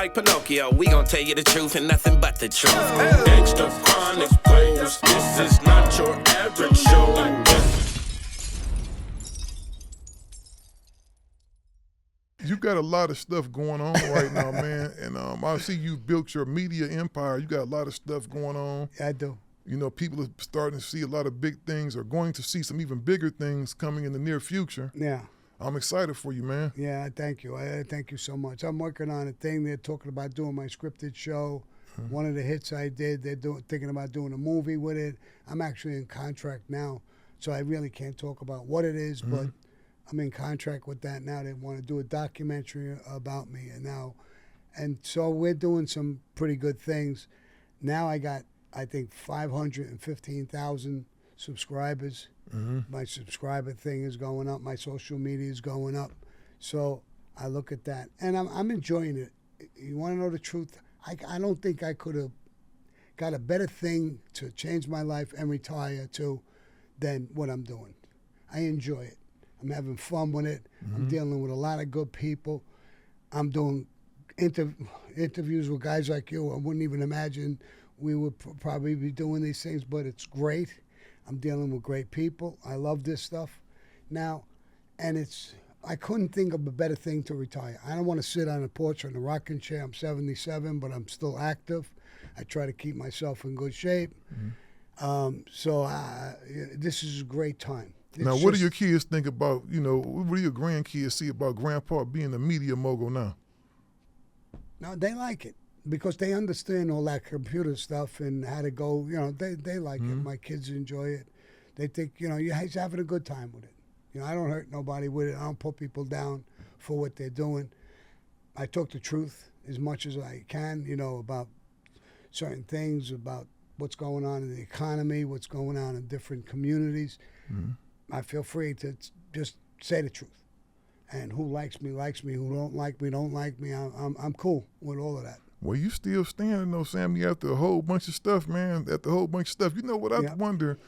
like Pinocchio. We gon' tell you the truth and nothing but the truth. Gangsta Chronicles, this is not your average show. You got a lot of stuff going on right now, man, and I see you've built your media empire. You got a lot of stuff going on. Yeah, I do. You know, people are starting to see a lot of big things, or going to see some even bigger things coming in the near future. Yeah. I'm excited for you, man. Yeah, thank you. I thank you so much. I'm working on a thing. They're talking about doing my scripted show. Mm-hmm. One of the hits I did, they're thinking about doing a movie with it. I'm actually in contract now, so I really can't talk about what it is, but I'm in contract with that now. They want to do a documentary about me, and so we're doing some pretty good things. Now I got, I think, 515,000 subscribers. Mm-hmm. My subscriber thing is going up. My social media is going up. So I look at that, and I'm enjoying it. You want to know the truth? I don't think I could have got a better thing to change my life and retire to than what I'm doing. I enjoy it. I'm having fun with it. Mm-hmm. I'm dealing with a lot of good people. I'm doing interviews with guys like you. I wouldn't even imagine we would probably be doing these things, but it's great. I'm dealing with great people. I love this stuff now, and I couldn't think of a better thing to retire. I don't want to sit on a porch on a rocking chair. I'm 77, but I'm still active. I try to keep myself in good shape. Mm-hmm. So this is a great time. Now, what do your kids think about, what do your grandkids see about Grandpa being a media mogul now? No, they like it because they understand all that computer stuff and how to go, they like it. My kids enjoy it. They think, he's having a good time with it. I don't hurt nobody with it. I don't put people down for what they're doing. I talk the truth as much as I can, about certain things, about what's going on in the economy, what's going on in different communities. Mm-hmm. I feel free to just say the truth. And who likes me, who don't like me, I'm cool with all of that. Well, you still standing though, Sammy, after a whole bunch of stuff, man, You know what, I wonder,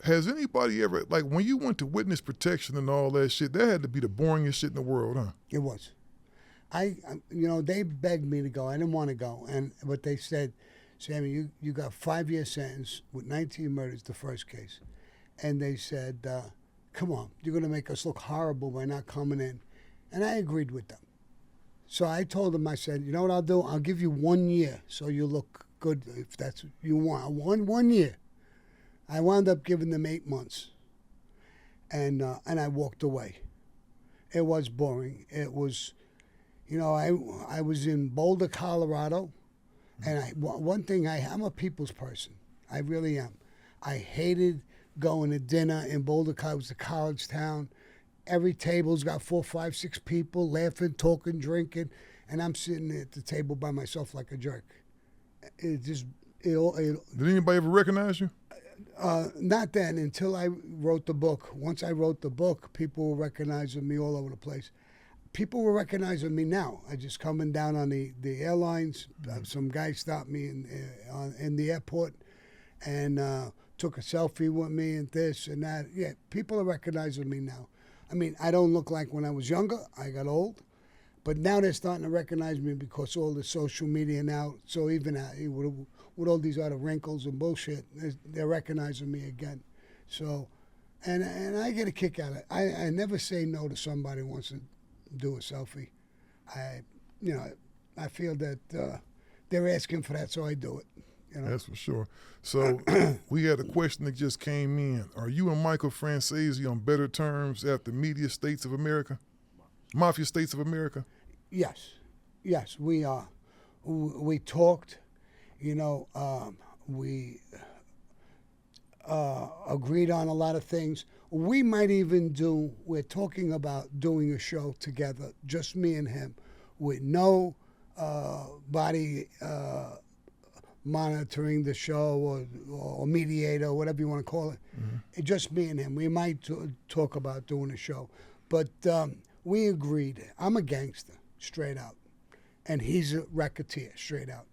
has anybody ever, like when you went to witness protection and all that shit, that had to be the boringest shit in the world, huh? It was. They begged me to go. I didn't want to go. But they said, Sammy, you got 5-year sentence with 19 murders, the first case. And they said, come on, you're going to make us look horrible by not coming in. And I agreed with them. So I told them, I said, you know what I'll do? I'll give you 1 year so you look good if that's what you want. One year. I wound up giving them 8 months. And I walked away. It was boring. It was, I was in Boulder, Colorado. And one thing, I'm a people's person. I really am. I hated going to dinner in Boulder. It was a college town. Every table's got 4, 5, 6 people laughing, talking, drinking, and I'm sitting at the table by myself like a jerk. Did anybody ever recognize you? Not then, until I wrote the book. Once I wrote the book, people were recognizing me all over the place. People were recognizing me now. I just coming down on the airlines. Some guy stopped me in the airport and took a selfie with me and this and that. Yeah, people are recognizing me now. I mean, I don't look like when I was younger. I got old. But now they're starting to recognize me because all the social media now, so even with all these other wrinkles and bullshit, they're recognizing me again. So, and I get a kick out of it. I never say no to somebody who wants to do a selfie. I feel that they're asking for that, so I do it. That's for sure. So we had a question that just came in. Are you and Michael Franzese on better terms after Mafia States of America? Yes, we are. We talked. We agreed on a lot of things. We might even we're talking about doing a show together, just me and him, with no body monitoring the show or mediator, whatever you want to call it. Mm-hmm. It's just me and him. We might talk about doing a show. But we agreed. I'm a gangster, straight out. And he's a racketeer, straight out.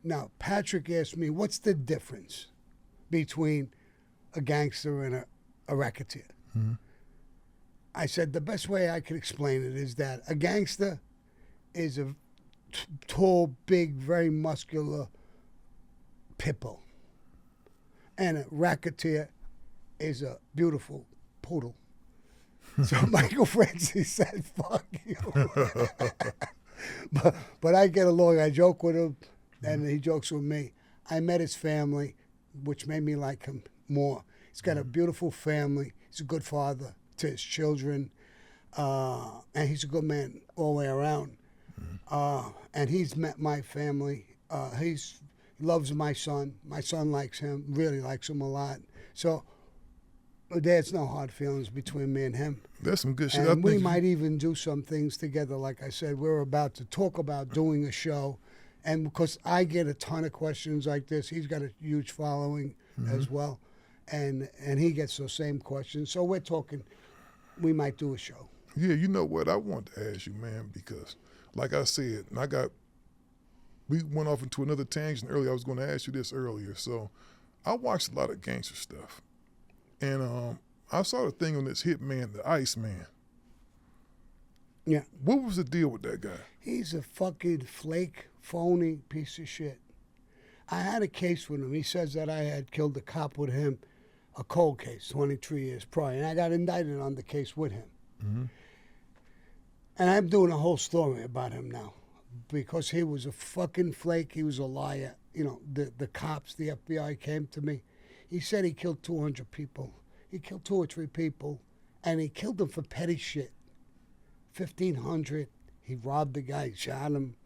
Now, Patrick asked me, what's the difference between a gangster and a racketeer? Mm-hmm. I said, the best way I could explain it is that a gangster is tall, big, very muscular pit bull. And a racketeer is a beautiful poodle. So Michael Franzese said, fuck you. but I get along. I joke with him, and he jokes with me. I met his family, which made me like him more. He's got a beautiful family. He's a good father to his children. And he's a good man all the way around. And he's met my family. He loves my son. My son likes him, really likes him a lot. So there's no hard feelings between me and him. That's some good shit. And we might even do some things together. Like I said, we're about to talk about doing a show. And because I get a ton of questions like this, he's got a huge following as well. And he gets those same questions. So we're talking, we might do a show. Yeah, you know what? I want to ask you, man, because like I said, and we went off into another tangent earlier. I was going to ask you this earlier. So I watched a lot of gangster stuff. And I saw the thing on this hitman, the Iceman. Yeah. What was the deal with that guy? He's a fucking flake, phony piece of shit. I had a case with him. He says that I had killed a cop with him, a cold case, 23 years prior. And I got indicted on the case with him. Mm-hmm. And I'm doing a whole story about him now because he was a fucking flake. He was a liar. You know, the cops, the FBI came to me. He said he killed 200 people. He killed 2 or 3 people, and he killed them for petty shit. 1,500. He robbed the guy, shot him.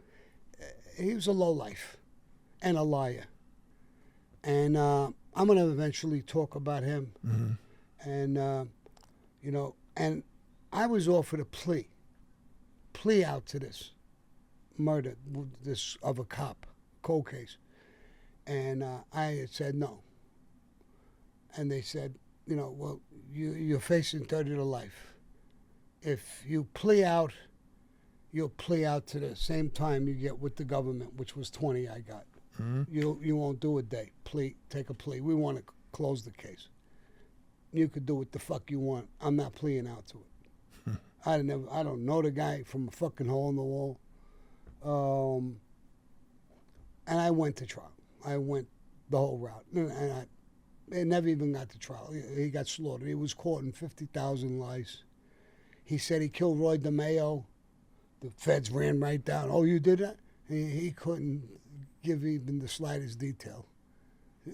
He was a lowlife and a liar. And I'm going to eventually talk about him. Mm-hmm. And, you know, and I was offered a plea out to this murder, this of a cop, cold case. And I had said no. And they said, you know, well, you're facing 30 to life. If you plea out, you'll plea out to the same time you get with the government, which was 20 I got. Mm-hmm. You won't do a day. Take a plea. We want to close the case. You could do what the fuck you want. I'm not pleading out to it. I don't know the guy from a fucking hole in the wall. And I went to trial. I went the whole route. And it never even got to trial. He got slaughtered. He was caught in 50,000 lies. He said he killed Roy DeMeo. The feds ran right down. Oh, you did that? He couldn't give even the slightest detail.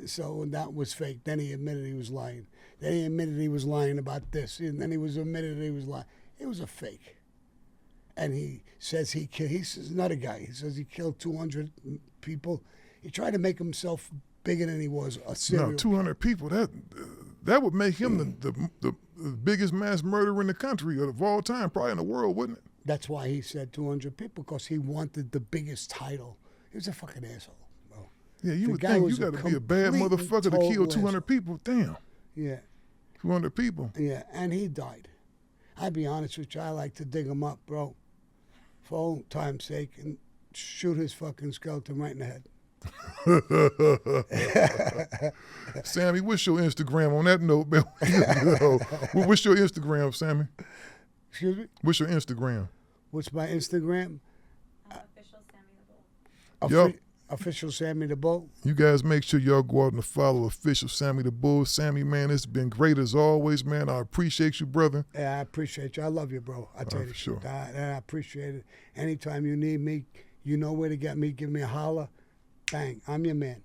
So that was fake. Then he admitted he was lying. Then he admitted he was lying about this. And then he was admitted he was lying. It was a fake. And he says he's another guy. He says he killed 200 people. He tried to make himself bigger than he was. A serial. No, 200 people. That would make him the biggest mass murderer in the country of all time, probably in the world, wouldn't it? That's why he said 200 people, because he wanted the biggest title. He was a fucking asshole, bro. Yeah, you would think you got to be a bad motherfucker to kill 200 people. Damn. Yeah. 200 people. Yeah, and he died. I'll be honest with you, I like to dig him up, bro, for old time's sake, and shoot his fucking skeleton right in the head. Sammy, what's your Instagram? On that note, man, what's your Instagram, Sammy? Excuse me? What's your Instagram? What's my Instagram? Official Sammy the Bull. Official Sammy the Bull. You guys make sure y'all go out and follow Official Sammy the Bull. Sammy, man, it's been great as always, man. I appreciate you, brother. Yeah, I appreciate you. I love you, bro. I tell you the sure. truth. I appreciate it. Anytime you need me, you know where to get me. Give me a holler. Bang, I'm your man.